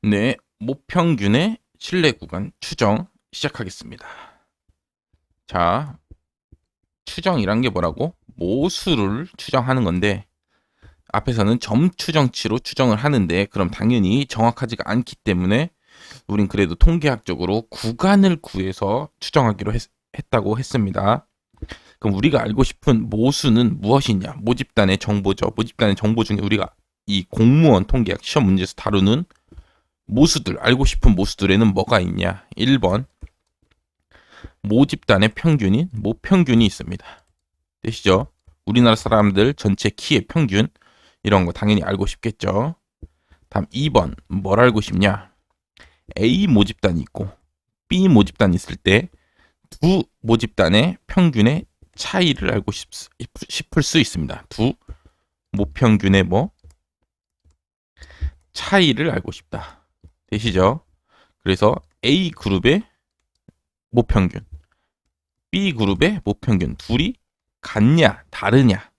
네, 모평균의 신뢰 구간 추정 시작하겠습니다. 자, 추정이란 게 뭐라고? 모수를 추정하는 건데 앞에서는 점 추정치로 추정을 하는데 그럼 당연히 정확하지가 않기 때문에 우린 그래도 통계학적으로 구간을 구해서 추정하기로 했다고 했습니다. 그럼 우리가 알고 싶은 모수는 무엇이냐? 모집단의 정보죠. 모집단의 정보 중에 우리가 이 공무원 통계학 시험 문제에서 다루는 모수들, 알고 싶은 모수들에는 뭐가 있냐? 1번, 모집단의 평균인 모평균이 있습니다. 되시죠? 우리나라 사람들 전체 키의 평균, 이런 거 당연히 알고 싶겠죠? 다음 2번, 뭘 알고 싶냐? A 모집단이 있고 B 모집단이 있을 때 두 모집단의 평균의 차이를 알고 싶을 수 있습니다. 두 모평균의 차이를 알고 싶다. 되시죠? 그래서 A 그룹의 모평균, B 그룹의 모평균 둘이 같냐 다르냐,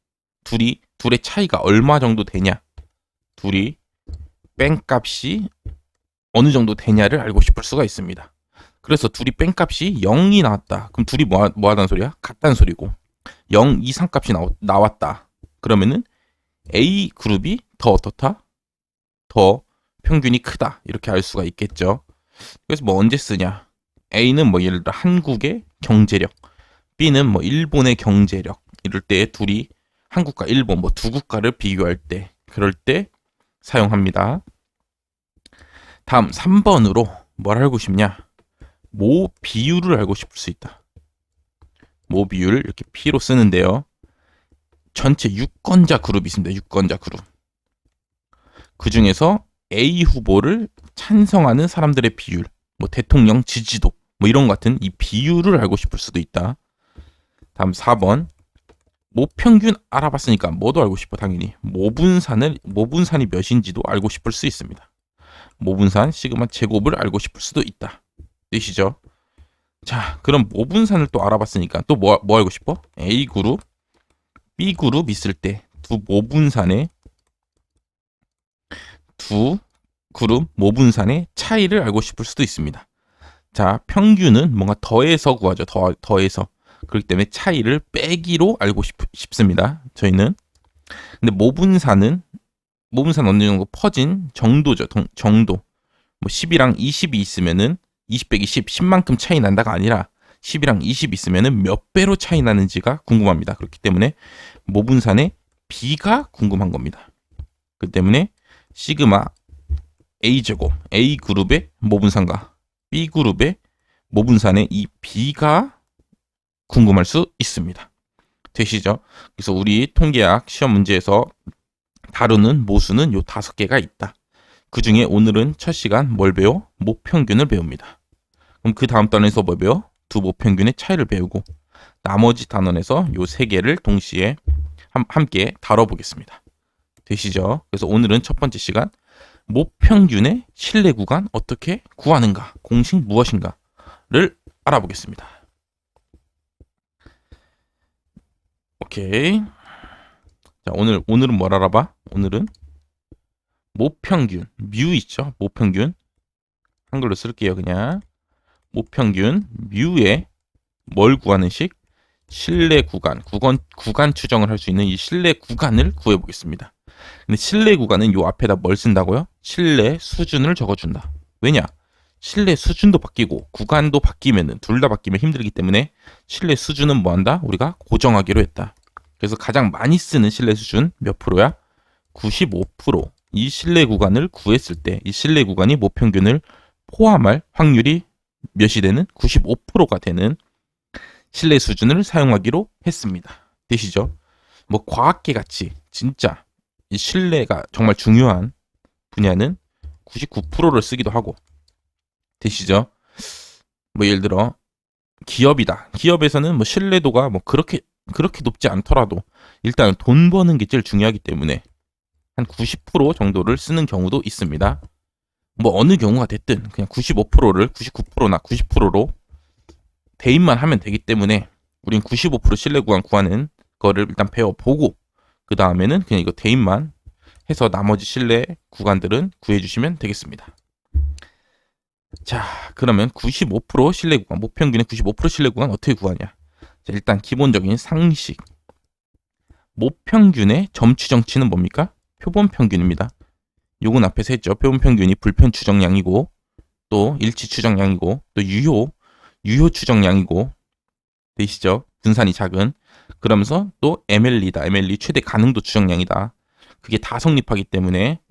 둘의 차이가 얼마 정도 되냐, 둘이 뺑값이 어느 정도 되냐를 알고 싶을 수가 있습니다. 그래서 둘이 뺑값이 0이 나왔다. 그럼 둘이 뭐 하다는 소리야? 같다는 소리고 0 이상 값이 나왔다. 그러면은 A 그룹이 더 어떻다? 더 평균이 크다. 이렇게 알 수가 있겠죠. 그래서 뭐 언제 쓰냐? A는 뭐 예를 들어 한국의 경제력, B는 뭐 일본의 경제력. 이럴 때 둘이 한국과 일본 뭐 두 국가를 비교할 때, 그럴 때 사용합니다. 다음 3번으로 뭘 알고 싶냐? 모 비율을 알고 싶을 수 있다. 모 비율을 이렇게 P로 쓰는데요. 전체 유권자 그룹이 있습니다. 유권자 그룹. 그 중에서 A 후보를 찬성하는 사람들의 비율, 뭐 대통령 지지도, 뭐 이런 같은 이 비율을 알고 싶을 수도 있다. 다음 4번. 모평균 알아봤으니까 뭐도 알고 싶어. 당연히 모분산이 몇인지도 알고 싶을 수 있습니다. 모분산 시그마 제곱을 알고 싶을 수도 있다. 되시죠? 자, 그럼 모분산을 또 알아봤으니까 또 뭐 알고 싶어? A 그룹, B 그룹 있을 때 두 모분산의 두 그룹 모분산의 차이를 알고 싶을 수도 있습니다. 자, 평균은 뭔가 더해서 구하죠. 더해서. 그렇기 때문에 차이를 빼기로 알고 싶습니다. 저희는. 근데 모분산 어느 정도 퍼진 정도죠. 정도. 뭐 10이랑 20이 있으면은 20 빼기 10, 10만큼 차이 난다가 아니라 10이랑 20 있으면은 몇 배로 차이 나는지가 궁금합니다. 그렇기 때문에 모분산의 B가 궁금한 겁니다. 그 때문에 시그마 A제곱, A 그룹의 모분산과 B 그룹의 모분산의 이 B가 궁금할 수 있습니다. 되시죠? 그래서 우리 통계학 시험 문제에서 다루는 모수는 요 5개가 있다. 그 중에 오늘은 첫 시간 뭘 배워? 모평균을 배웁니다. 그럼 그 다음 단원에서 뭘 배워? 두 모평균의 차이를 배우고 나머지 단원에서 요 3개를 동시에 함께 다뤄보겠습니다. 되시죠? 그래서 오늘은 첫 번째 시간 모평균의 신뢰 구간 어떻게 구하는가, 공식 무엇인가를 알아보겠습니다. 오케이. 자, 오늘은 뭘 알아봐? 오늘은 모평균, 뮤 있죠? 모평균. 한글로 쓸게요, 그냥. 모평균, 뮤의 뭘 구하는 식? 신뢰 구간 추정을 할 수 있는 이 신뢰 구간을 구해보겠습니다. 근데 신뢰 구간은 요 앞에다 뭘 쓴다고요? 신뢰 수준을 적어준다. 왜냐? 신뢰 수준도 바뀌고 구간도 바뀌면은 둘 다 바뀌면 힘들기 때문에 신뢰 수준은 뭐한다? 우리가 고정하기로 했다. 그래서 가장 많이 쓰는 신뢰 수준 몇 프로야? 95%. 이 신뢰 구간을 구했을 때 이 신뢰 구간이 모평균을 포함할 확률이 몇이 되는? 95%가 되는 신뢰 수준을 사용하기로 했습니다. 되시죠? 뭐 과학계 같이 진짜 이 신뢰가 정말 중요한 분야는 99%를 쓰기도 하고. 되시죠? 뭐 예를 들어 기업이다. 기업에서는 뭐 신뢰도가 뭐 그렇게 높지 않더라도 일단 돈 버는 게 제일 중요하기 때문에 한 90% 정도를 쓰는 경우도 있습니다. 뭐 어느 경우가 됐든 그냥 95%를 99%나 90%로 대입만 하면 되기 때문에 우린 95% 신뢰 구간 구하는 거를 일단 배워보고 그 다음에는 그냥 이거 대입만 해서 나머지 신뢰 구간들은 구해주시면 되겠습니다. 자, 그러면 95% 신뢰 구간, 모평균의 95% 신뢰 구간 어떻게 구하냐? 자, 일단 기본적인 상식. 모평균의 점추정치는 뭡니까? 표본 평균입니다. 요건 앞에서 했죠. 표본 평균이 불편 추정량이고 또 일치 추정량이고 또 유효 추정량이고 되시죠? 분산이 작은. 그러면서 또 MLE다. MLE 최대 가능도 추정량이다. 그게 다 성립하기 때문에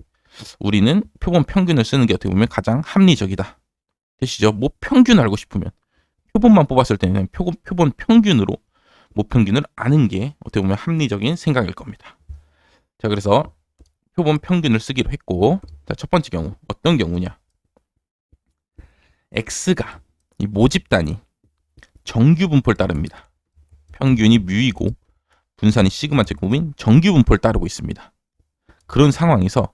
우리는 표본 평균을 쓰는 게 어떻게 보면 가장 합리적이다. 되시죠? 모평균 알고 싶으면 표본만 뽑았을 때는 표본 평균으로 모평균을 아는 게 어떻게 보면 합리적인 생각일 겁니다. 자, 그래서 표본 평균을 쓰기로 했고, 자, 첫 번째 경우 어떤 경우냐? x가 이 모집 단위 정규 분포를 따릅니다. 평균이 뮤이고 분산이 시그마 제곱인 정규 분포를 따르고 있습니다. 그런 상황에서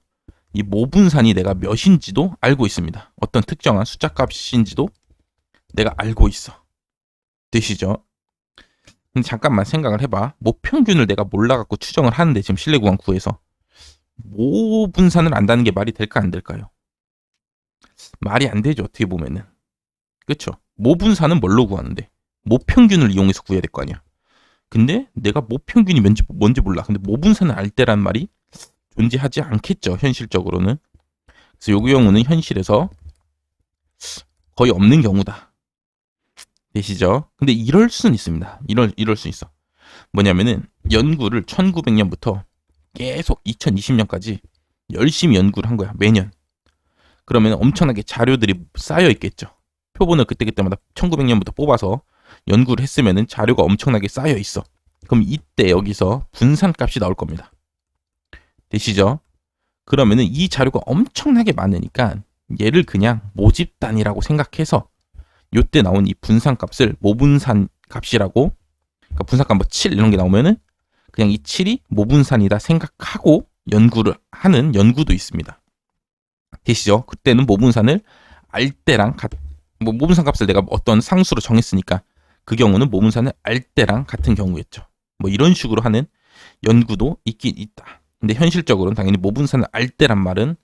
이 모분산이 내가 몇인지도 알고 있습니다. 어떤 특정한 숫자 값인지도 내가 알고 있어. 되시죠? 근데 잠깐만 생각을 해봐. 모평균을 내가 몰라갖고 추정을 하는데 지금 신뢰구간 구해서 모분산을 안다는 게 말이 될까 안 될까요? 말이 안 되죠. 어떻게 보면은. 그쵸? 모분산은 뭘로 구하는데? 모평균을 이용해서 구해야 될 거 아니야. 근데 내가 모평균이 뭔지 몰라. 근데 모분산을 알 때란 말이 존재하지 않겠죠. 현실적으로는. 그래서 요 경우는 현실에서 거의 없는 경우다. 되시죠? 근데 이럴 수는 있습니다. 이럴 수 있어. 뭐냐면은 연구를 1900년부터 계속 2020년까지 열심히 연구를 한 거야. 매년. 그러면 엄청나게 자료들이 쌓여 있겠죠. 표본을 그때그때마다 1900년부터 뽑아서 연구를 했으면은 자료가 엄청나게 쌓여 있어. 그럼 이때 여기서 분산값이 나올 겁니다. 되시죠? 그러면은 이 자료가 엄청나게 많으니까 얘를 그냥 모집단이라고 생각해서 요때 나온 이 분산값을 모분산 값이라고, 그러니까 분산값 뭐 7 이런 게 나오면은 그냥 이 7이 모분산이다 생각하고 연구를 하는 연구도 있습니다. 되시죠? 그때는 모분산을 알 때랑 뭐 모분산 값을 내가 어떤 상수로 정했으니까 그 경우는 모분산을 알 때랑 같은 경우겠죠. 뭐 이런 식으로 하는 연구도 있긴 있다. 근데 현실적으로는 당연히 모분산을 알 때란 말은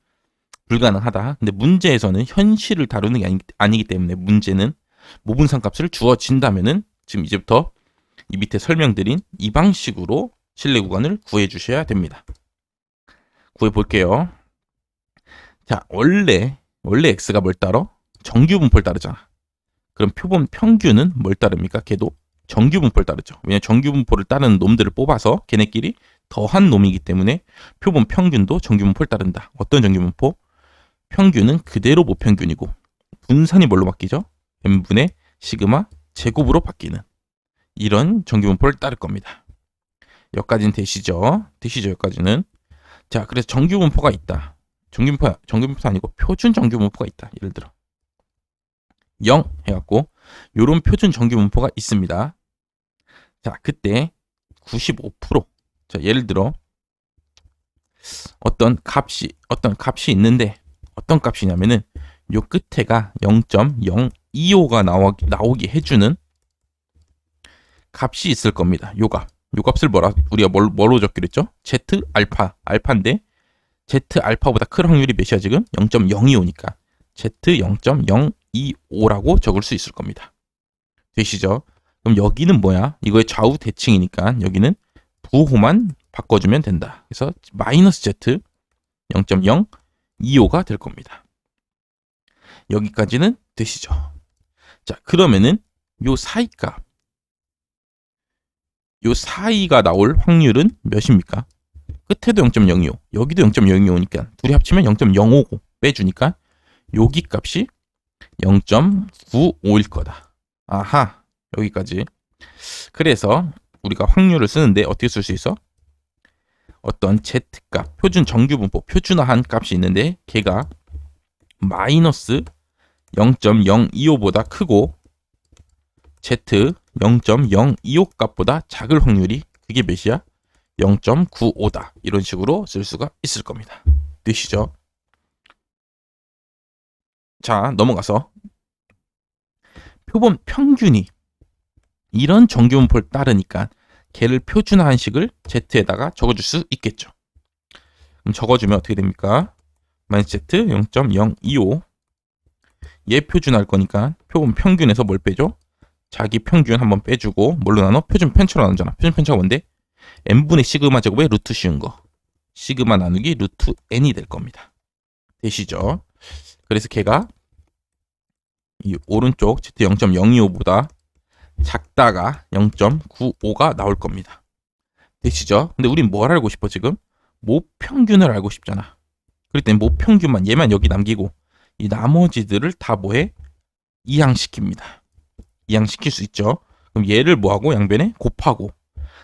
불가능하다. 근데 문제에서는 현실을 다루는 게 아니기 때문에 문제는 모분산 값을 주어진다면은 지금 이제부터 이 밑에 설명드린 이 방식으로 신뢰 구간을 구해 주셔야 됩니다. 구해 볼게요. 자, 원래 x가 뭘 따러? 정규 분포를 따르잖아. 그럼 표본 평균은 뭘 따릅니까? 걔도 정규 분포를 따르죠. 왜냐면 정규 분포를 따르는 놈들을 뽑아서 걔네끼리 더한 놈이기 때문에 표본 평균도 정규 분포를 따른다. 어떤 정규 분포? 평균은 그대로 모평균이고 분산이 뭘로 바뀌죠? n분의 시그마 제곱으로 바뀌는 이런 정규 분포를 따를 겁니다. 여기까지는 되시죠? 여기까지는. 자, 그래서 정규 분포가 있다. 정규 분포가 아니고 표준 정규 분포가 있다. 예를 들어 0 해갖고 요런 표준 정규 분포가 있습니다. 자, 그때 95%. 자, 예를 들어 어떤 값이 있는데 어떤 값이냐면은 요 끝에가 0.025가 나오게 해주는 값이 있을 겁니다. 요 값을 우리가 뭐로 적기로 했죠? Z 알파인데 Z 알파보다 클 확률이 몇이야 지금? 0.025니까 Z 0.025라고 적을 수 있을 겁니다. 되시죠? 그럼 여기는 뭐야? 이거의 좌우 대칭이니까 여기는 부호만 바꿔주면 된다. 그래서 마이너스 Z 0.025가 될 겁니다. 여기까지는 되시죠? 자, 그러면은 요 사이가 나올 확률은 몇입니까? 끝에도 0.025, 여기도 0.025니까 둘이 합치면 0.055 빼주니까 여기 값이 0.95일 거다. 아하, 여기까지. 그래서 우리가 확률을 쓰는데 어떻게 쓸 수 있어? 어떤 Z값, 표준 정규분포, 표준화한 값이 있는데 걔가 마이너스 0.025보다 크고 Z 0.025 값보다 작을 확률이 그게 몇이야? 0.95다. 이런 식으로 쓸 수가 있을 겁니다. 되시죠? 자, 넘어가서 표본 평균이 이런 정규분포를 따르니까 걔를 표준화한 식을 Z에다가 적어줄 수 있겠죠. 그럼 적어주면 어떻게 됩니까? 마이너스 Z 0.025 얘 표준할 거니까 표본 평균에서 뭘 빼죠? 자기 평균 한번 빼주고 뭘로 나눠? 표준 편차로 나누잖아. 표준 편차가 뭔데? n분의 시그마 제곱의 루트 씌운 거. 시그마 나누기 루트 n이 될 겁니다. 되시죠? 그래서 걔가 이 오른쪽 z 0.025보다 작다가 0.95가 나올 겁니다. 되시죠? 근데 우린 뭘 알고 싶어 지금? 모평균을 알고 싶잖아. 그럴 땐 모평균만 얘만 여기 남기고 이 나머지들을 다 뭐해? 이항시킵니다. 이항시킬 수 있죠. 그럼 얘를 뭐하고 양변에 곱하고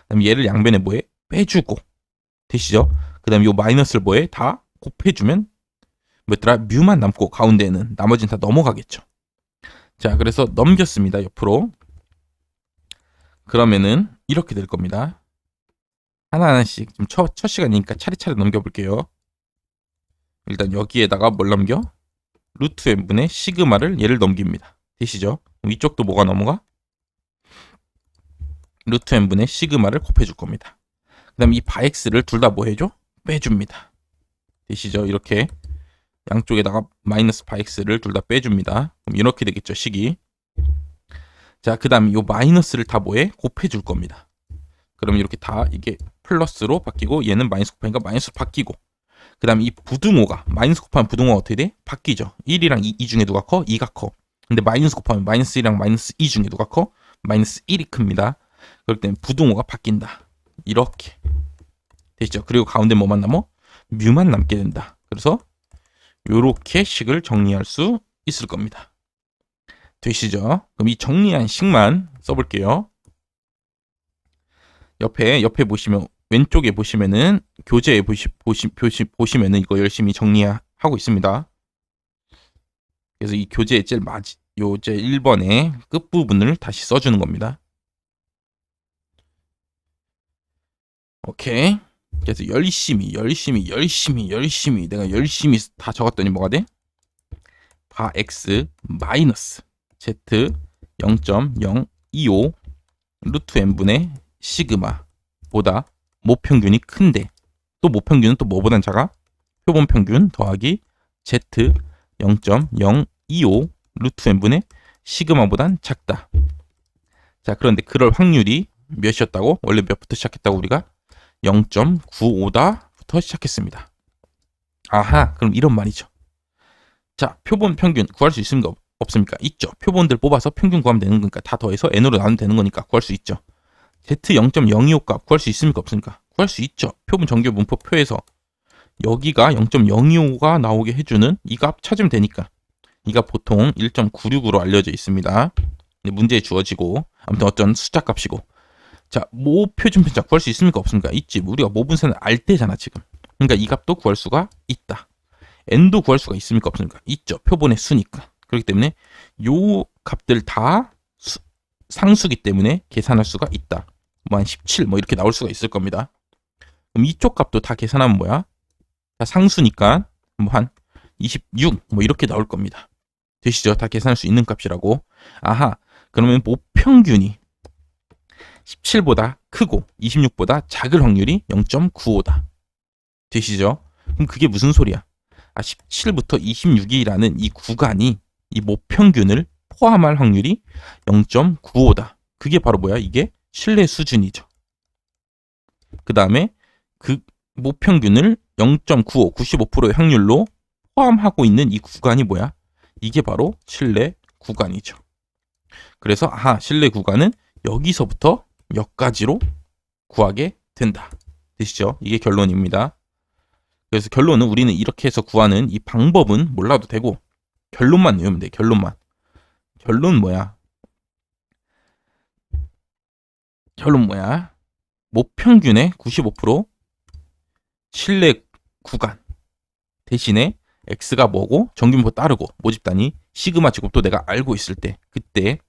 그다음 얘를 양변에 뭐해? 빼주고 되시죠? 그 다음 요 마이너스를 뭐해? 다 곱해주면 뭐였더라? 뮤만 남고 가운데는 나머지는 다 넘어가겠죠. 자, 그래서 넘겼습니다. 옆으로. 그러면은 이렇게 될 겁니다. 하나하나씩 좀 첫 시간이니까 차례차례 넘겨볼게요. 일단 여기에다가 뭘 넘겨? 루트 n분의 시그마를 얘를 넘깁니다. 되시죠? 위쪽도 뭐가 넘어가? 루트 n분의 시그마를 곱해줄 겁니다. 그 다음 이 바x를 둘 다 뭐 해줘? 빼줍니다. 되시죠? 이렇게 양쪽에다가 마이너스 바x를 둘 다 빼줍니다. 그럼 이렇게 되겠죠, 식이. 자, 그 다음 이 마이너스를 다 뭐해? 곱해줄 겁니다. 그럼 이렇게 다 이게 플러스로 바뀌고 얘는 마이너스 곱하니까 마이너스로 바뀌고 그 다음 이 부등호가 마이너스 곱하면 부등호가 어떻게 돼? 바뀌죠. 1이랑 2 중에 누가 커? 2가 커. 근데 마이너스 곱하면 마이너스 1이랑 마이너스 2 중에 누가 커? 마이너스 1이 큽니다. 그럴 때는 부등호가 바뀐다. 이렇게 되시죠. 그리고 가운데 뭐만 남어? 뮤만 남게 된다. 그래서 요렇게 식을 정리할 수 있을 겁니다. 되시죠? 그럼 이 정리한 식만 써볼게요. 옆에 보시면 왼쪽에 보시면은 교재에 보시면은 이거 열심히 정리하고 있습니다. 그래서 이 교재의 제일 요제 1번의 끝부분을 다시 써주는 겁니다. 오케이. 그래서 열심히 내가 열심히 다 적었더니 뭐가 돼? 바 x 마이너스 z 0.025 루트 n분의 시그마보다 모평균이 큰데 또 모평균은 또 뭐보단 작아? 표본 평균 더하기 z 0.025 루트 n분의 시그마보단 작다. 자, 그런데 그럴 확률이 몇이었다고? 원래 몇부터 시작했다고 우리가? 0.95다부터 시작했습니다. 아하, 그럼 이런 말이죠. 자, 표본 평균 구할 수 있습니까? 없습니까? 있죠. 표본들 뽑아서 평균 구하면 되는 거니까 다 더해서 n으로 나누면 되는 거니까 구할 수 있죠. z 0.025 값 구할 수 있습니까? 없습니까? 구할 수 있죠. 표본 정규 분포 표에서 여기가 0.025가 나오게 해주는 이 값 찾으면 되니까. 이가 보통 1.96으로 알려져 있습니다. 문제에 주어지고 아무튼 어떤 숫자 값이고. 자, 모 표준 편차 구할 수 있습니까? 없습니까? 있지. 우리가 모 분선을 알 때잖아 지금. 그러니까 이 값도 구할 수가 있다. n도 구할 수가 있습니까? 없습니까? 있죠. 표본의 수니까. 그렇기 때문에 요 값들 다 상수기 때문에 계산할 수가 있다. 뭐 한 17 뭐 이렇게 나올 수가 있을 겁니다. 그럼 이쪽 값도 다 계산하면 뭐야? 다 상수니까 뭐 한 26 뭐 이렇게 나올 겁니다. 되시죠? 다 계산할 수 있는 값이라고. 아하, 그러면 모평균이 17보다 크고 26보다 작을 확률이 0.95다. 되시죠? 그럼 그게 무슨 소리야? 17부터 26이라는 이 구간이 이 모평균을 포함할 확률이 0.95다. 그게 바로 뭐야? 이게 신뢰 수준이죠. 그 다음에 그 모평균을 0.95, 95%의 확률로 포함하고 있는 이 구간이 뭐야? 이게 바로 신뢰 구간이죠. 그래서 아하, 신뢰 구간은 여기서부터 여기까지로 구하게 된다. 되시죠? 이게 결론입니다. 그래서 결론은 우리는 이렇게 해서 구하는 이 방법은 몰라도 되고 결론만 외우면 돼. 결론만. 결론 뭐야? 결론 뭐야? 모평균의 95% 신뢰 구간 대신에 x가 뭐고 정규분포 따르고 모집 단위 시그마 제곱도 내가 알고 있을 때 그때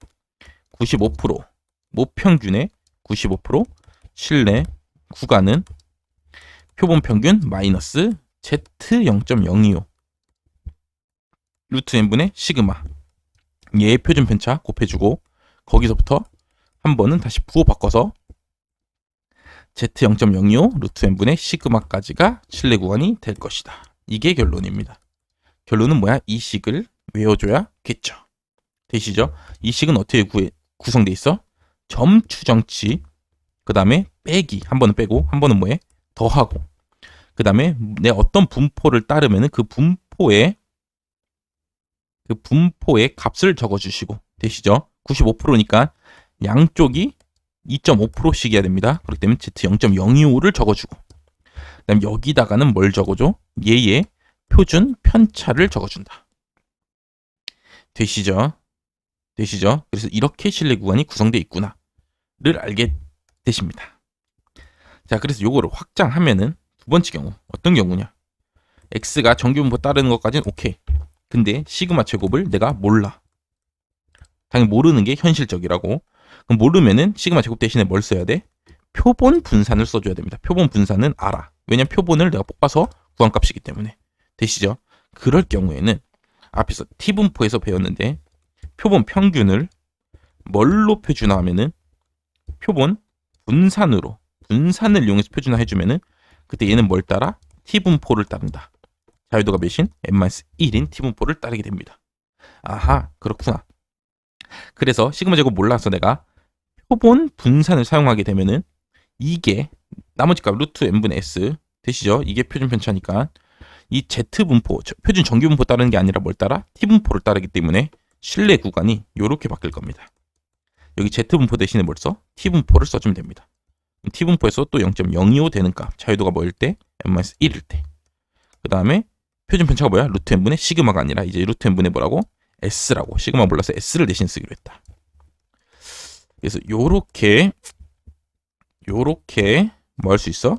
95% 모평균의 95% 신뢰 구간은 표본 평균 마이너스 z 0.025 루트 n분의 시그마 얘의 표준 편차 곱해주고 거기서부터 한 번은 다시 부호 바꿔서 z 0.025 루트 n분의 시그마까지가 신뢰 구간이 될 것이다. 이게 결론입니다. 결론은 뭐야? 이 식을 외워줘야 없겠죠. 되시죠? 이 식은 어떻게 구성돼 있어? 점 추정치, 그 다음에 빼기, 한 번은 빼고 한 번은 뭐해? 더하고, 그 다음에 내 어떤 분포를 따르면은 그 분포의 값을 적어주시고, 되시죠? 95%니까 양쪽이 2.5%씩 해야 됩니다. 그렇기 때문에 Z 0.025를 적어주고, 그 다음 여기다가는 뭘 적어줘? 얘의 표준 편차를 적어준다. 되시죠? 그래서 이렇게 실내 구간이 구성되어 있구나를 알게 되십니다. 자, 그래서 요거를 확장하면은 두 번째 경우 어떤 경우냐? x가 정규분포 따르는 것까지는 오케이. 근데 시그마 제곱을 내가 몰라. 당연히 모르는 게 현실적이라고. 그럼 모르면은 시그마 제곱 대신에 뭘 써야 돼? 표본 분산을 써줘야 됩니다. 표본 분산은 알아. 왜냐면 표본을 내가 뽑아서 구한 값이기 때문에. 되시죠? 그럴 경우에는 앞에서 t분포에서 배웠는데 표본 평균을 뭘로 표준화하면은 표본 분산을 이용해서 표준화해주면은 그때 얘는 뭘 따라? t분포를 따른다. 자유도가 몇인? n-1인 t분포를 따르게 됩니다. 아하, 그렇구나. 그래서 시그마 제곱 몰라서 내가 표본 분산을 사용하게 되면은 이게 나머지 값 루트 n분의 s 되시죠? 이게 표준 편차니까 이 z분포, 표준 정규분포 따르는 게 아니라 뭘 따라? t분포를 따르기 때문에 실내 구간이 이렇게 바뀔 겁니다. 여기 z분포 대신에 뭘 써? t분포를 써주면 됩니다. t분포에서 또 0.025 되는 값, 자유도가 뭐일 때? n-1일 때. 그 다음에 표준 편차가 뭐야? 루트 n분의 시그마가 아니라 이제 루트 n분의 뭐라고? s라고. 시그마 몰라서 s를 대신 쓰기로 했다. 그래서 요렇게 뭐 할 수 있어?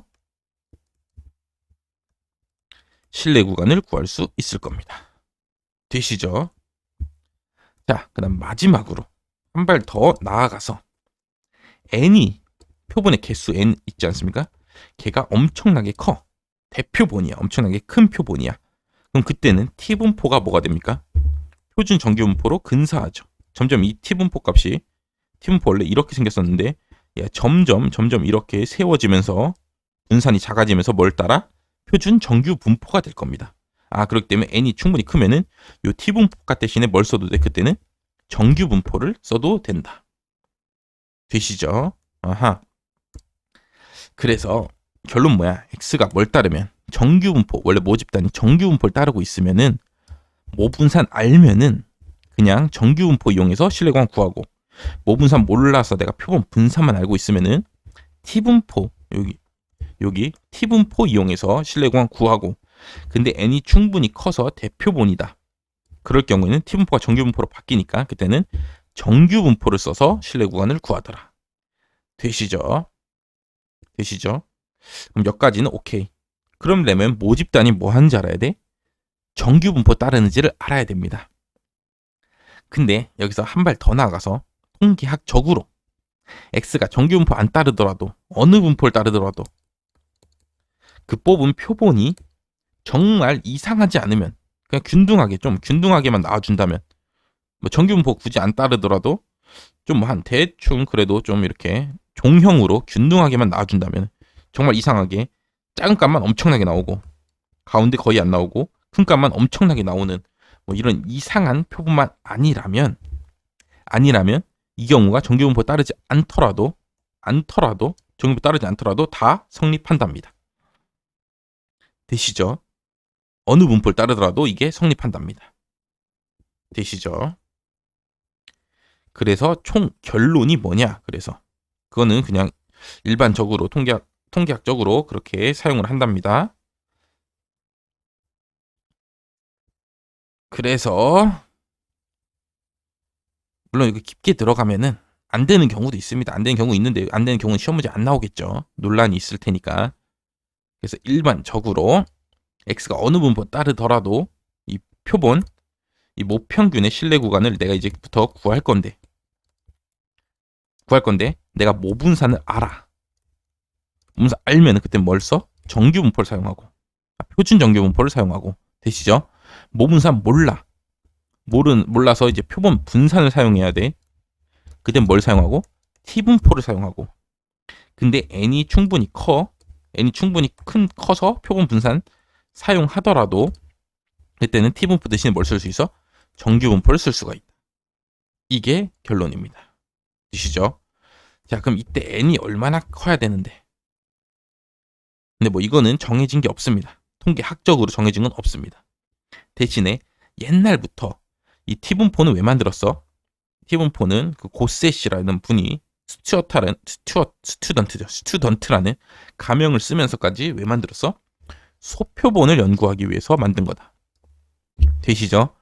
실내 구간을 구할 수 있을 겁니다. 되시죠? 자, 그 다음 마지막으로 한 발 더 나아가서 n이 표본의 개수 n 있지 않습니까? 걔가 엄청나게 커. 대표본이야. 엄청나게 큰 표본이야. 그럼 그때는 t분포가 뭐가 됩니까? 표준 정규분포로 근사하죠. 점점 이 t분포 값이 t분포 원래 이렇게 생겼었는데 점점 이렇게 세워지면서 분산이 작아지면서 뭘 따라? 표준 정규분포가 될 겁니다. 아, 그렇기 때문에 n이 충분히 크면은 요 t분포 값 대신에 뭘 써도 돼? 그때는 정규분포를 써도 된다. 되시죠? 아하. 그래서 결론 뭐야? x가 뭘 따르면 정규분포, 원래 모집단이 정규분포를 따르고 있으면은 모분산 알면은 그냥 정규분포 이용해서 실내구간 구하고, 모분산 몰라서 내가 표본 분산만 알고 있으면은 t분포, 여기 t분포 이용해서 실내구간 구하고, 근데 n이 충분히 커서 대표본이다. 그럴 경우에는 t분포가 정규분포로 바뀌니까 그때는 정규분포를 써서 실내구간을 구하더라. 되시죠? 그럼 여기까지는 오케이. 그러려면 모집단이 뭐 하는지 알아야 돼? 정규분포 따르는지를 알아야 됩니다. 근데 여기서 한 발 더 나아가서 통계학적으로 x가 정규분포 안 따르더라도 어느 분포를 따르더라도 그 뽑은 표본이 정말 이상하지 않으면, 그냥 균등하게만 나와준다면, 뭐 정규분포 굳이 안 따르더라도 좀 한 대충 그래도 좀 이렇게 종형으로 균등하게만 나와준다면, 정말 이상하게 작은 값만 엄청나게 나오고 가운데 거의 안 나오고 큰 값만 엄청나게 나오는 뭐 이런 이상한 표본만 아니라면 이 경우가 정규분포 따르지 않더라도 정규분포 따르지 않더라도 다 성립한답니다. 되시죠? 어느 분포를 따르더라도 이게 성립한답니다. 되시죠? 그래서 총 결론이 뭐냐? 그래서 그거는 그냥 일반적으로 통계학적으로 그렇게 사용을 한답니다. 그래서 물론 이거 깊게 들어가면은 안 되는 경우도 있습니다. 안 되는 경우 있는데, 안 되는 경우는 시험 문제 안 나오겠죠. 논란이 있을 테니까. 그래서 일반적으로 x가 어느 분포 따르더라도 이 표본, 이 모평균의 실내 구간을 내가 이제부터 구할 건데 내가 모분산을 알아. 모분산 알면은 그때 뭘 써? 정규분포를 사용하고, 표준 정규분포를 사용하고. 되시죠? 모분산 몰라서 이제 표본 분산을 사용해야 돼. 그땐 뭘 사용하고? t분포를 사용하고. 근데 n이 충분히 커서 표본 분산 사용하더라도 그때는 t분포 대신에 뭘 쓸 수 있어? 정규 분포를 쓸 수가 있다. 이게 결론입니다. 되시죠? 자, 그럼 이때 n이 얼마나 커야 되는데? 근데 뭐 이거는 정해진 게 없습니다. 통계학적으로 정해진 건 없습니다. 대신에 옛날부터 이 T분포는 왜 만들었어? T분포는 그 고세시라는 분이 스튜던트라는 가명을 쓰면서까지 왜 만들었어? 소표본을 연구하기 위해서 만든 거다. 되시죠?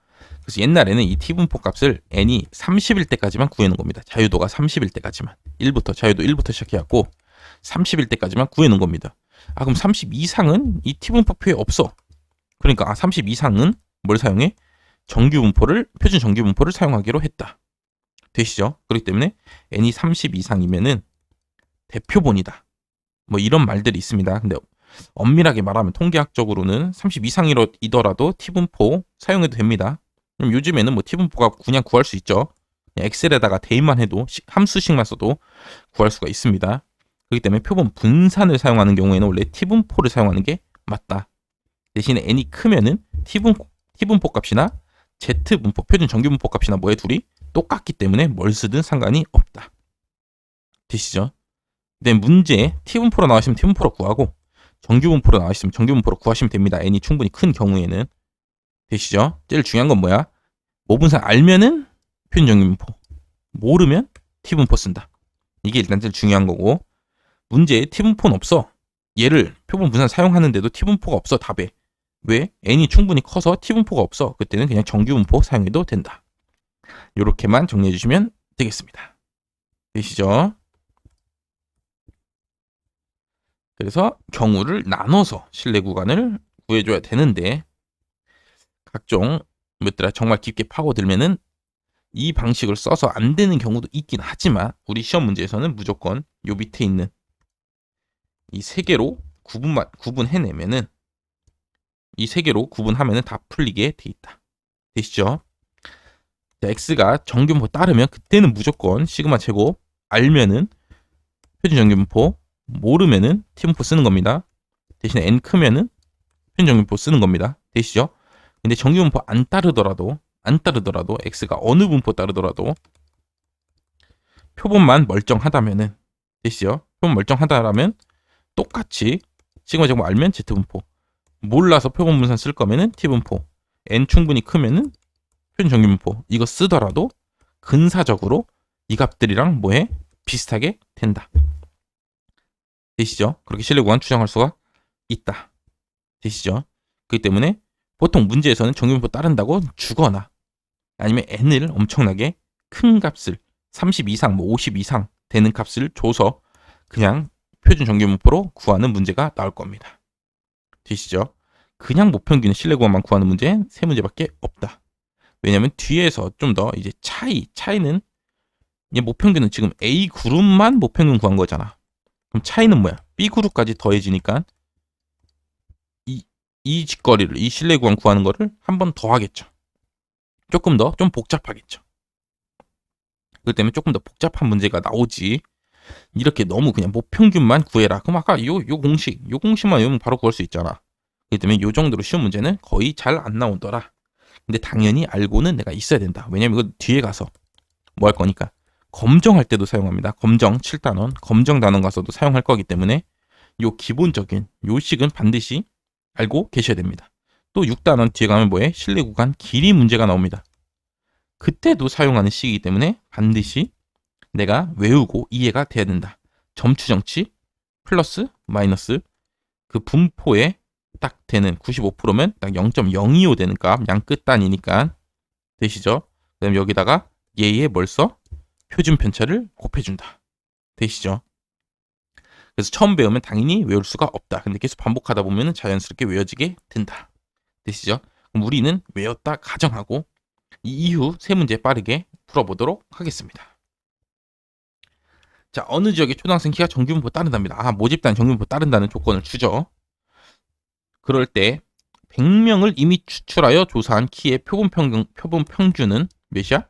그래서 옛날에는 이 T분포 값을 n이 30일 때까지만 구해놓은 겁니다. 자유도가 30일 때까지만. 자유도 1부터 시작해갖고 30일 때까지만 구해놓은 겁니다. 아, 그럼 30 이상은 이 T분포표에 없어. 그러니까 30 이상은 뭘 사용해? 표준 정규분포를 사용하기로 했다. 되시죠? 그렇기 때문에 n이 30 이상이면은 대표본이다. 뭐 이런 말들이 있습니다. 근데 엄밀하게 말하면 통계학적으로는 30 이상이더라도 T분포 사용해도 됩니다. 그럼 요즘에는 뭐 T분포가 그냥 구할 수 있죠. 엑셀에다가 대입만 해도 함수식만 써도 구할 수가 있습니다. 그렇기 때문에 표본 분산을 사용하는 경우에는 원래 T분포를 사용하는 게 맞다. 대신에 n이 크면은 T분포 값이나 Z분포, 표준 정규분포 값이나 뭐의 둘이 똑같기 때문에 뭘 쓰든 상관이 없다. 되시죠? 근데 문제에 T분포로 나와있으면 T분포로 구하고 정규분포로 나와있으면 정규분포로 구하시면 됩니다. n이 충분히 큰 경우에는. 되시죠? 제일 중요한 건 뭐야? 모분산 알면은 표준 정규분포, 모르면 T분포 쓴다. 이게 일단 제일 중요한 거고, 문제에 T분포는 없어. 얘를 표본 분산 사용하는데도 T분포가 없어. 답에. 왜? n이 충분히 커서 T분포가 없어. 그때는 그냥 정규분포 사용해도 된다. 이렇게만 정리해 주시면 되겠습니다. 되시죠? 그래서 경우를 나눠서 실내 구간을 구해줘야 되는데, 각종 정말 깊게 파고들면은 이 방식을 써서 안 되는 경우도 있긴 하지만, 우리 시험 문제에서는 무조건 요 밑에 있는 이 세 개로 구분해내면은, 이 세 개로 구분하면은 다 풀리게 돼 있다. 되시죠? 자, x가 정규분포 따르면 그때는 무조건 시그마 제곱, 알면은 표준 정규분포, 모르면은 T분포 쓰는 겁니다. 대신에 n 크면은 표준 정규분포 쓰는 겁니다. 되시죠? 근데 정규분포 안 따르더라도 x가 어느 분포 따르더라도 표본만 멀쩡하다면은, 되시죠? 표본 멀쩡하다라면 똑같이 시그마 제곱 알면 Z분포, 몰라서 표본 분산 쓸 거면은 T분포, n 충분히 크면은 표준 정규분포, 이거 쓰더라도 근사적으로 이 값들이랑 뭐해? 비슷하게 된다. 되시죠? 그렇게 실내 구간 추정할 수가 있다. 되시죠? 그렇기 때문에 보통 문제에서는 정규분포 따른다고 주거나 아니면 n을 엄청나게 큰 값을 30 이상, 뭐 50 이상 되는 값을 줘서 그냥 표준 정규분포로 구하는 문제가 나올 겁니다. 되시죠? 그냥 모평균 실내 구간만 구하는 문제 세 문제밖에 없다. 왜냐면 뒤에서 좀 더 이제 차이는, 이 모평균은 지금 A 그룹만 모평균 구한 거잖아. 그럼 차이는 뭐야? B 그룹까지 더해지니까 이 직거리를, 이 실내 구간 구하는 거를 한 번 더 하겠죠. 조금 더 좀 복잡하겠죠. 그렇기 때문에 조금 더 복잡한 문제가 나오지. 이렇게 너무 그냥 모평균만 구해라. 그럼 아까 요 공식만 외우면 바로 구할 수 있잖아. 그렇기 때문에 요 정도로 쉬운 문제는 거의 잘 안 나오더라. 근데 당연히 알고는 내가 있어야 된다. 왜냐면 이거 뒤에 가서 뭐 할 거니까. 검정할 때도 사용합니다. 검정 7단원, 검정 단원 가서도 사용할 거기 때문에 요 기본적인 요 식은 반드시 알고 계셔야 됩니다. 또 6단원 뒤에 가면 뭐해? 실내 구간 길이 문제가 나옵니다. 그때도 사용하는 식이기 때문에 반드시 내가 외우고 이해가 돼야 된다. 점추정치 플러스 마이너스 그 분포에 딱 되는 95%면 딱 0.025 되는 값, 양 끝 단위니까. 되시죠? 그다음 여기다가 얘의 뭘 써? 표준 편차를 곱해준다. 되시죠? 그래서 처음 배우면 당연히 외울 수가 없다. 근데 계속 반복하다 보면 자연스럽게 외워지게 된다. 되시죠? 그럼 우리는 외웠다 가정하고 이 이후 세 문제 빠르게 풀어보도록 하겠습니다. 자, 어느 지역의 초등학생 키가 정규분포 따른답니다. 모집단 정규분포 따른다는 조건을 주죠. 그럴 때 100명을 이미 추출하여 조사한 키의 표본 평균은 몇이야?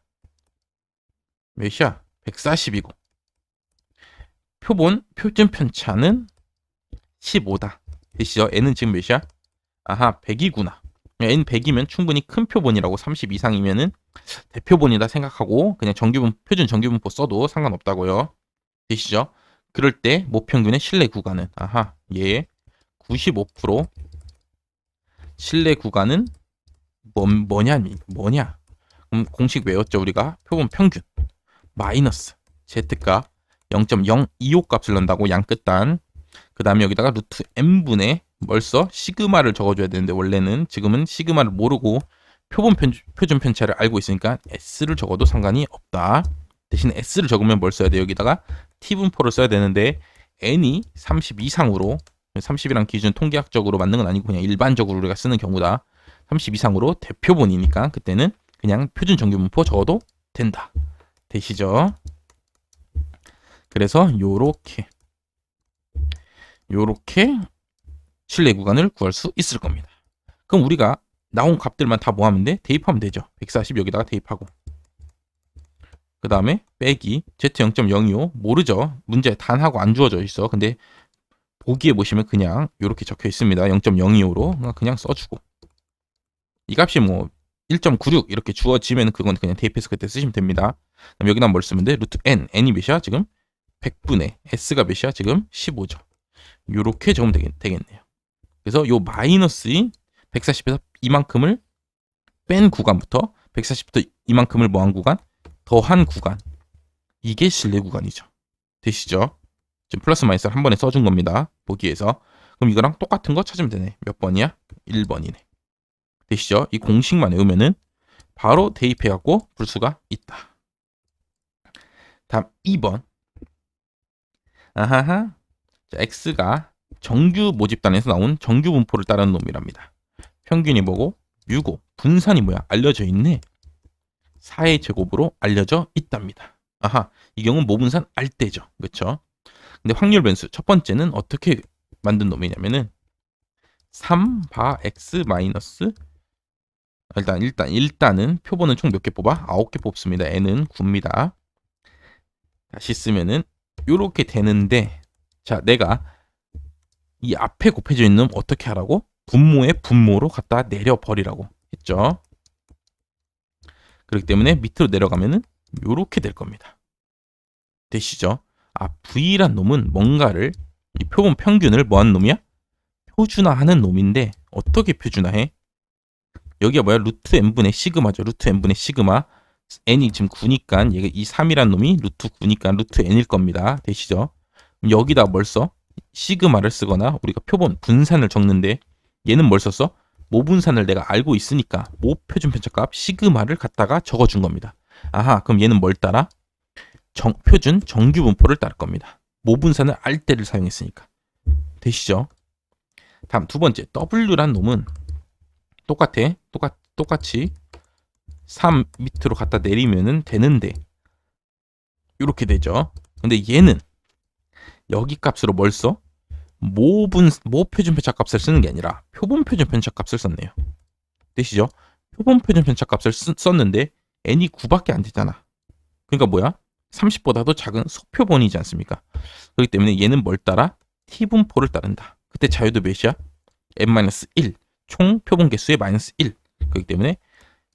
140이고 표준 편차는 15다. 되시죠? n은 지금 몇이야? 100이구나. n 100이면 충분히 큰 표본이라고 30 이상이면은 대표본이다 생각하고 그냥 표준 정규분포 써도 상관없다고요. 되시죠? 그럴 때 모평균의 신뢰 구간은 얘 95% 신뢰 구간은 뭐냐? 그럼 공식 외웠죠 우리가? 표본 평균 마이너스 z값 0.025 값을 넣는다고 양 끝단. 그 다음에 여기다가 루트 n분의 벌써 시그마를 적어줘야 되는데 원래는 지금은 시그마를 모르고 표준 편차를 알고 있으니까 s를 적어도 상관이 없다. 대신 s를 적으면 뭘 써야 돼요? 여기다가 t분포를 써야 되는데 n이 30 이상으로 30이란 기준 통계학적으로 맞는 건 아니고 그냥 일반적으로 우리가 쓰는 경우다. 30 이상으로 대표본이니까 그때는 그냥 표준 정규분포 적어도 된다. 되시죠? 그래서 요렇게 신뢰 구간을 구할 수 있을 겁니다. 그럼 우리가 나온 값들만 다 모으면 돼? 대입하면 되죠. 140 여기다가 대입하고 그 다음에 빼기 z 0.025 모르죠. 문제에 단하고 안 주어져 있어. 근데 보기에 보시면 그냥 이렇게 적혀 있습니다. 0.025로 그냥 써주고 이 값이 뭐 1.96 이렇게 주어지면 그건 그냥 대입해서 그때 쓰시면 됩니다. 그럼 여기다 뭘 쓰면 돼? 루트 n이 몇이야? 지금 100분의 s가 몇이야? 지금 15죠. 요렇게 적으면 되겠네요. 그래서 요 마이너스인 140에서 이만큼을 뺀 구간부터 140부터 이만큼을 뭐한 구간? 더한 구간. 이게 신뢰 구간이죠. 되시죠? 지금 플러스 마이너스를 한 번에 써준 겁니다. 보기에서. 그럼 이거랑 똑같은 거 찾으면 되네. 몇 번이야? 1번이네. 되시죠? 이 공식만 외우면은 바로 대입해갖고 풀 수가 있다. 다음 2번. 자, x가 정규 모집단에서 나온 정규 분포를 따르는 놈이랍니다. 평균이 뭐고? 뮤고. 분산이 뭐야? 알려져 있네. 4의 제곱으로 알려져 있답니다. 이 경우는 모분산 알때죠. 그렇죠? 근데 확률 변수 첫 번째는 어떻게 만든 놈이냐면은 3바 x 마이너스 일단은 표본은 총 몇 개 뽑아? 9개 뽑습니다. n은 9입니다. 다시 쓰면은 요렇게 되는데 자 내가 이 앞에 곱해져 있는 어떻게 하라고? 분모의 분모로 갖다 내려버리라고 했죠. 그렇기 때문에 밑으로 내려가면은 요렇게 될 겁니다. 되시죠? V란 놈은 뭔가를 이 표본 평균을 뭐하는 놈이야? 표준화하는 놈인데 어떻게 표준화해? 여기가 뭐야? 루트 n분의 시그마죠. 루트 n분의 시그마. n이 지금 9니까 얘가 이 3이란 놈이 루트 9니까 루트 n일 겁니다. 되시죠? 여기다 뭘 써? 시그마를 쓰거나 우리가 표본 분산을 적는데 얘는 뭘 썼어? 모분산을 내가 알고 있으니까 모표준 편차값 시그마를 갖다가 적어준 겁니다. 그럼 얘는 뭘 따라? 표준 정규분포를 따를 겁니다. 모분산을 알 때를 사용했으니까. 되시죠? 다음 두 번째 W란 놈은 똑같이 3 밑으로 갖다 내리면은 되는데 이렇게 되죠. 근데 얘는 여기 값으로 뭘 써? 모표준 편차 값을 쓰는 게 아니라 표본 표준 편차 값을 썼네요. 되시죠? 표본 표준 편차 값을 썼는데 n이 9밖에 안 되잖아. 그러니까 뭐야? 30보다도 작은 소표본이지 않습니까? 그렇기 때문에 얘는 뭘 따라? t분포를 따른다. 그때 자유도 몇이야? n-1 총 표본 개수의 마이너스 1. 그렇기 때문에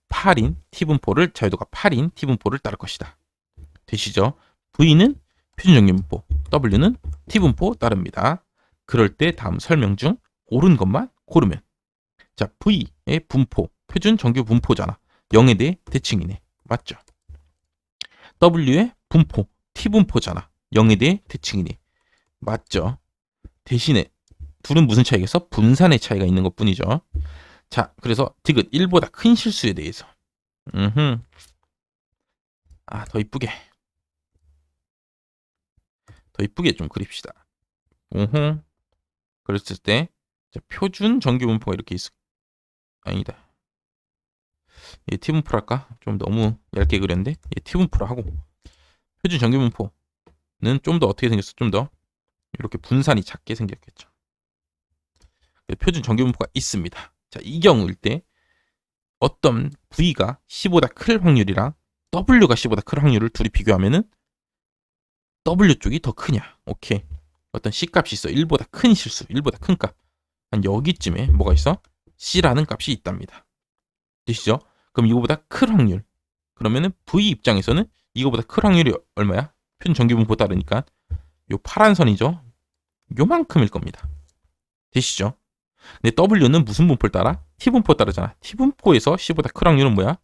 8인 t분포를 자유도가 8인 t분포를 따를 것이다. 되시죠? v는 표준정규분포, w는 t분포 따릅니다. 그럴 때 다음 설명 중 옳은 것만 고르면 자 v의 분포, 표준 정규 분포잖아. 0에 대해 대칭이네. 맞죠? w의 분포, t분포잖아. 0에 대해 대칭이네. 맞죠? 대신에 둘은 무슨 차이겠어? 분산의 차이가 있는 것 뿐이죠. 자, 그래서 디귿 1보다 큰 실수에 대해서 더 이쁘게 좀 그립시다. 그랬을 때 자, 표준 정규 분포가 이렇게 아니다. 얘 t분포로 할까? 좀 너무 얇게 그렸는데 얘 t분포로 하고 표준 정규 분포는 좀 더 어떻게 생겼어? 좀 더 이렇게 분산이 작게 생겼겠죠. 표준 정규 분포가 있습니다. 자, 이 경우일 때 어떤 V가 10보다 클 확률이랑 W가 10보다 클 확률을 둘이 비교하면은 W 쪽이 더 크냐? 오케이. 어떤 C값이 있어. 1보다 큰 실수, 1보다 큰 값. 한 여기쯤에 뭐가 있어? C라는 값이 있답니다. 되시죠? 그럼 이거보다 클 확률. 그러면은 V 입장에서는 이거보다 클 확률이 얼마야? 표준 정규분포 따르니까 요 파란 선이죠. 요만큼일 겁니다. 되시죠? 근데 W는 무슨 분포를 따라? T분포 따르잖아. T분포에서 C보다 클 확률은 뭐야?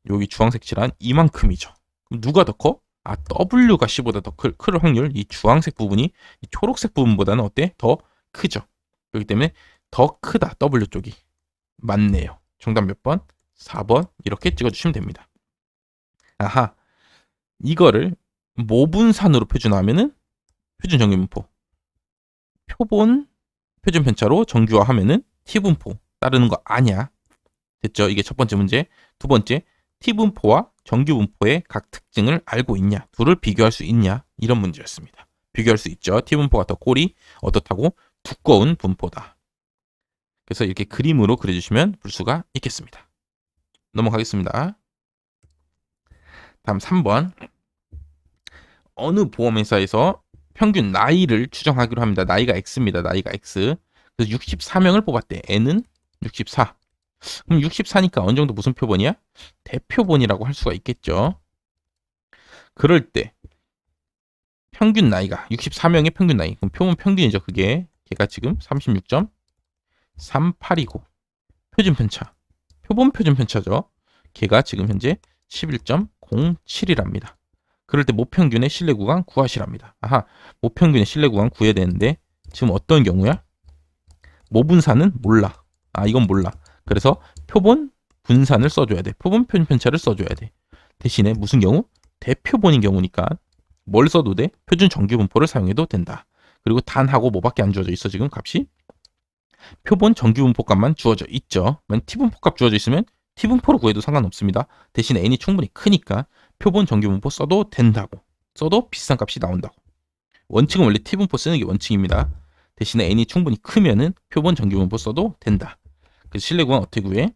여기 주황색 칠한 이만큼이죠. 그럼 누가 더 커? 아, W가 C보다 더 클 확률. 이 주황색 부분이 이 초록색 부분보다는 어때? 더 크죠. 그렇기 때문에 더 크다. W 쪽이. 맞네요. 정답 몇 번? 4번. 이렇게 찍어주시면 됩니다. 아하. 이거를 모분산으로 표준화하면은 표준 정규분포. 표본 표준 편차로 정규화하면은 T분포 따르는 거 아니야. 됐죠? 이게 첫 번째 문제. 두 번째, T분포와 정규분포의 각 특징을 알고 있냐? 둘을 비교할 수 있냐? 이런 문제였습니다. 비교할 수 있죠. T분포가 더 꼴이 어떻다고? 두꺼운 분포다. 그래서 이렇게 그림으로 그려주시면 볼 수가 있겠습니다. 넘어가겠습니다. 다음 3번. 어느 보험회사에서 평균 나이를 추정하기로 합니다. 나이가 X입니다. 나이가 X. 그래서 64명을 뽑았대. N은 64. 그럼 64니까 어느 정도 무슨 표본이야? 대표본이라고 할 수가 있겠죠. 그럴 때 평균 나이가 64명의 평균 나이. 그럼 표본 평균이죠. 그게 걔가 지금 36.38이고 표준 편차. 표본 표준 편차죠. 걔가 지금 현재 11.07이랍니다. 그럴 때 모평균의 신뢰 구간 구하시랍니다. 아하, 모평균의 신뢰 구간 구해야 되는데 지금 어떤 경우야? 모분산은 몰라. 아, 이건 몰라. 그래서 표본 분산을 써줘야 돼. 표본 표준 편차를 써줘야 돼. 대신에 무슨 경우? 대표본인 경우니까 뭘 써도 돼? 표준 정규분포를 사용해도 된다. 그리고 단하고 뭐밖에 안 주어져 있어 지금 값이? 표본 정규분포 값만 주어져 있죠. 만약 T분포 값 주어져 있으면 T분포로 구해도 상관없습니다. 대신에 N이 충분히 크니까 표본 정규분포 써도 된다고. 써도 비슷한 값이 나온다고. 원칙은 원래 T분포 쓰는 게 원칙입니다. 대신에 N이 충분히 크면은 표본 정규분포 써도 된다. 그래서 신뢰 구간 어떻게 구해?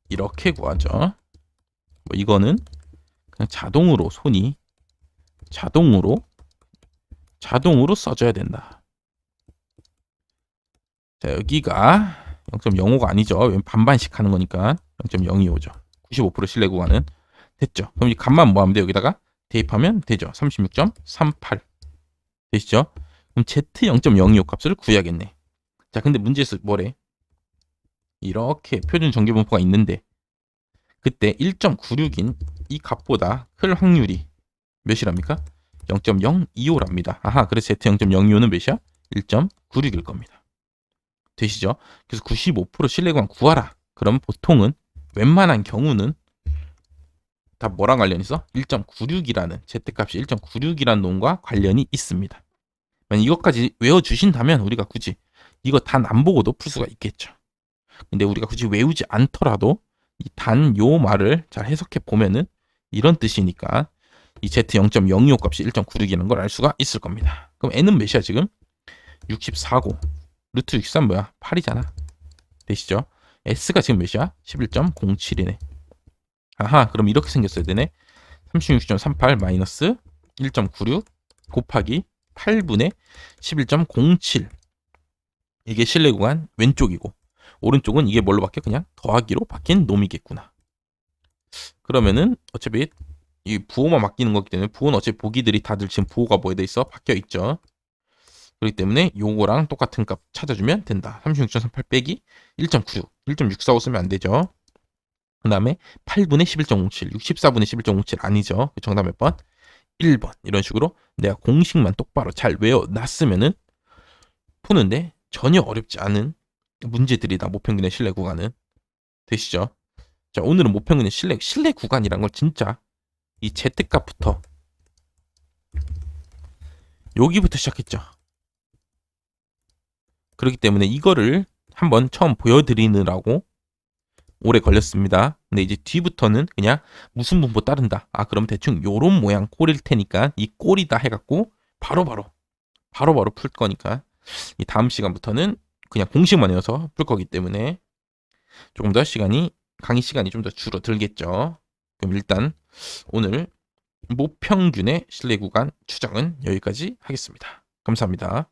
이렇게 구하죠. 뭐 이거는 그냥 자동으로 손이 자동으로 써줘야 된다. 자, 여기가 0.05가 아니죠. 반반씩 하는 거니까 0.025죠. 95% 신뢰 구간은 됐죠. 그럼 이 값만 뭐 하면 돼? 여기다가 대입하면 되죠. 36.38 되시죠? 그럼 Z 0.025 값을 구해야겠네. 자, 근데 문제에서 뭐래? 이렇게 표준 정규분포가 있는데 그때 1.96인 이 값보다 클 확률이 몇이랍니까? 0.025랍니다. 아하, 그래서 Z 0.025는 몇이야? 1.96일 겁니다. 되시죠? 그래서 95% 신뢰구간 구하라. 그럼 보통은 웬만한 경우는 다 뭐랑 관련이 있어? 1.96이라는 Z값이 1.96이라는 놈과 관련이 있습니다. 만약 이것까지 외워주신다면 우리가 굳이 이거 단 안 보고도 풀 수가 있겠죠. 근데 우리가 굳이 외우지 않더라도 이 단 요 말을 잘 해석해 보면은 이런 뜻이니까 이 Z 0.025 값이 1.96이라는 걸 알 수가 있을 겁니다. 그럼 N은 몇이야 지금? 64고 루트 63 뭐야? 8이잖아. 되시죠? S가 지금 몇이야? 11.07이네. 아하, 그럼 이렇게 생겼어야 되네. 36.38 마이너스 1.96 곱하기 8분의 11.07. 이게 신뢰 구간 왼쪽이고 오른쪽은 이게 뭘로 바뀌어? 그냥 더하기로 바뀐 놈이겠구나. 그러면은 어차피 이 부호만 바뀌는 거기 때문에 부호는 어차피 보기들이 다들 지금 부호가 뭐에 돼 있어? 바뀌어 있죠. 그렇기 때문에 요거랑 똑같은 값 찾아주면 된다. 36.38 빼기 1.96. 1.645 쓰면 안 되죠. 그 다음에 8분의 11.07. 64분의 11.07 아니죠. 정답 몇 번? 1번. 이런 식으로 내가 공식만 똑바로 잘 외워놨으면은 푸는데 전혀 어렵지 않은 문제들이다. 모평균의 신뢰 구간은. 되시죠? 자, 오늘은 모평균의 신뢰 구간이란 걸 진짜 이 Z값부터 여기부터 시작했죠. 그렇기 때문에 이거를 한번 처음 보여드리느라고 오래 걸렸습니다. 근데 이제 뒤부터는 그냥 무슨 분포 따른다. 아, 그럼 대충 요런 모양 꼴일 테니까 이 꼴이다 해갖고 바로바로 풀 거니까 이 다음 시간부터는 그냥 공식만 외워서 풀 거기 때문에 조금 더 강의 시간이 좀 더 줄어들겠죠. 그럼 일단 오늘 모평균의 신뢰 구간 추정은 여기까지 하겠습니다. 감사합니다.